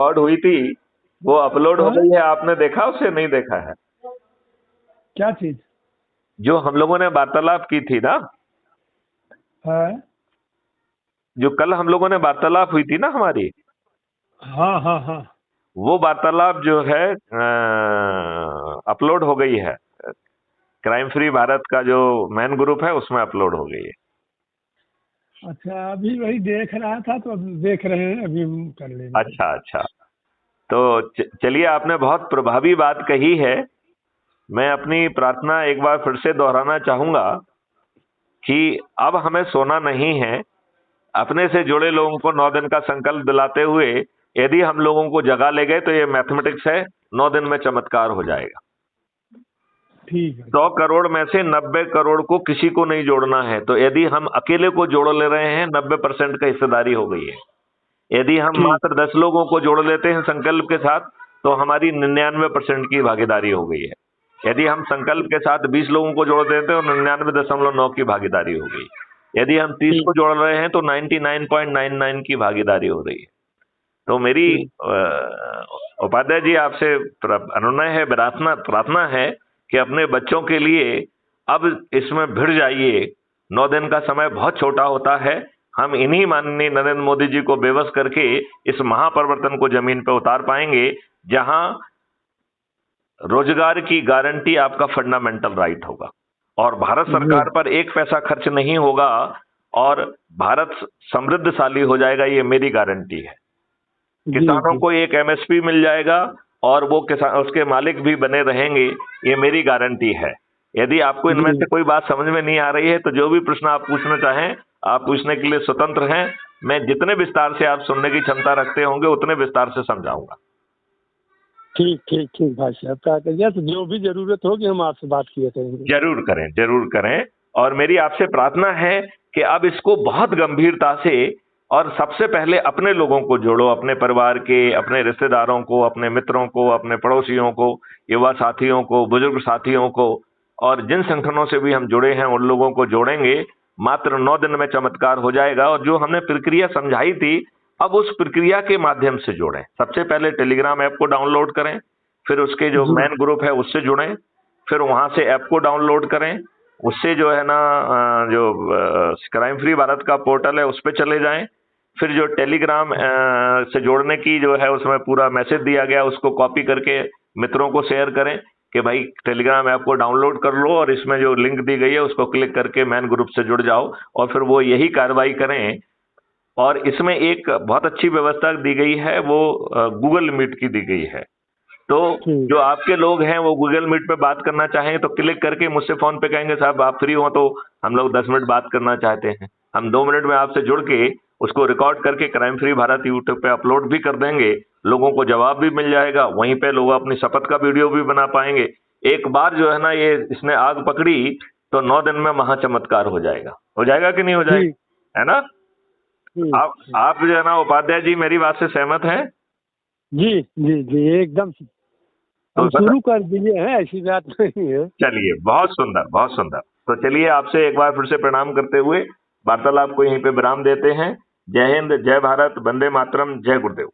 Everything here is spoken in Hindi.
रिकॉर्ड हुई थी वो अपलोड हो हाँ? गई है, आपने देखा उसे? नहीं देखा है? क्या चीज? जो हम लोगों ने वार्तालाप की थी ना, है? जो कल हम लोगों ने वार्तालाप हुई थी ना हमारी, हाँ हाँ हाँ। वो वार्तालाप जो है अपलोड हो गई है। क्राइम फ्री भारत का जो मैन ग्रुप है उसमें अपलोड हो गई है। अच्छा, अभी वही देख रहा था तो अब देख रहे हैं, अभी हम कर लेंगे। अच्छा अच्छा। तो चलिए, आपने बहुत प्रभावी बात कही है। मैं अपनी प्रार्थना एक बार फिर से दोहराना चाहूंगा कि अब हमें सोना नहीं है। अपने से जुड़े लोगों को 9 दिन का संकल्प दिलाते हुए यदि हम लोगों को जगा ले गए तो ये मैथमेटिक्स है, 9 दिन में चमत्कार हो जाएगा। ठीक है। 100 करोड़ में से 90 करोड़ को किसी को नहीं जोड़ना है, तो यदि हम अकेले को जोड़ ले रहे हैं 90% का हिस्सेदारी हो गई है। यदि हम ठीक। मात्र 10 लोगों को जोड़ लेते हैं संकल्प के साथ तो हमारी 99% की भागीदारी हो गई है। यदि हम संकल्प के साथ 20 लोगों को जोड़ देते हैं तो 99.9 की भागीदारी हो गई। यदि हम 30 ठीक। को जोड़ रहे हैं तो 99.99 की भागीदारी हो रही है। तो मेरी ठीक। उपाध्याय जी आपसे अनुनय है, प्रार्थना प्रार्थना है कि अपने बच्चों के लिए अब इसमें भिड़ जाइए। 9 दिन का समय बहुत छोटा होता है। हम इन्हीं माननीय नरेंद्र मोदी जी को बेबस करके इस महापरिवर्तन को जमीन पर उतार पाएंगे, जहां रोजगार की गारंटी आपका फंडामेंटल राइट होगा और भारत सरकार पर 1 पैसा खर्च नहीं होगा और भारत समृद्धशाली हो जाएगा, ये मेरी गारंटी है। किसानों को एक एमएसपी मिल जाएगा और वो किसान उसके मालिक भी बने रहेंगे, ये मेरी गारंटी है। यदि आपको इनमें से कोई बात समझ में नहीं आ रही है तो जो भी प्रश्न आप पूछना चाहें आप पूछने के लिए स्वतंत्र हैं। मैं जितने विस्तार से आप सुनने की क्षमता रखते होंगे उतने विस्तार से समझाऊंगा। ठीक ठीक ठीक भाई साहब, क्या करिए, तो जो भी जरूरत होगी हम आपसे बात किया करेंगे। जरूर करें, जरूर करें। और मेरी आपसे प्रार्थना है कि अब इसको बहुत गंभीरता से और सबसे पहले अपने लोगों को जोड़ो, अपने परिवार के, अपने रिश्तेदारों को, अपने मित्रों को, अपने पड़ोसियों को, युवा साथियों को, बुजुर्ग साथियों को, और जिन संगठनों से भी हम जुड़े हैं उन लोगों को जोड़ेंगे। मात्र 9 दिन में चमत्कार हो जाएगा। और जो हमने प्रक्रिया समझाई थी अब उस प्रक्रिया के माध्यम से जुड़ें। सबसे पहले टेलीग्राम ऐप को डाउनलोड करें, फिर उसके जो मैन ग्रुप है उससे जुड़ें, फिर वहां से ऐप को डाउनलोड करें, उससे जो है ना जो क्राइम फ्री भारत का पोर्टल है उस पर चले जाएं। फिर जो टेलीग्राम से जोड़ने की जो है उसमें पूरा मैसेज दिया गया उसको कॉपी करके मित्रों को शेयर करें कि भाई टेलीग्राम ऐप को डाउनलोड कर लो और इसमें जो लिंक दी गई है उसको क्लिक करके मैन ग्रुप से जुड़ जाओ और फिर वो यही कार्रवाई करें। और इसमें एक बहुत अच्छी व्यवस्था दी गई है, वो गूगल मीट की दी गई है। तो जो आपके लोग हैं वो गूगल मीट पे बात करना चाहें तो क्लिक करके मुझसे फोन पे कहेंगे साहब आप फ्री हो तो हम लोग 10 मिनट बात करना चाहते हैं, हम 2 मिनट में आपसे जुड़ के उसको रिकॉर्ड करके क्राइम फ्री भारत यूट्यूब पे अपलोड भी कर देंगे। लोगों को जवाब भी मिल जाएगा, वहीं पे लोग अपनी शपथ का वीडियो भी बना पाएंगे। एक बार जो है ना ये इसने आग पकड़ी तो 9 दिन में महाचमत्कार हो जाएगा। हो जाएगा कि नहीं हो जाएगा, है ना? आप जो है ना उपाध्याय जी मेरी बात से सहमत हैं? जी जी जी एकदम। तो हम शुरू कर दिए हैं, ऐसी बात नहीं है। चलिए, बहुत सुंदर, बहुत सुंदर। तो चलिए आपसे एक बार फिर से प्रणाम करते हुए वार्तालाप को यहीं पे विराम देते हैं। जय हिंद, जय भारत, वंदे मातरम, जय गुरुदेव।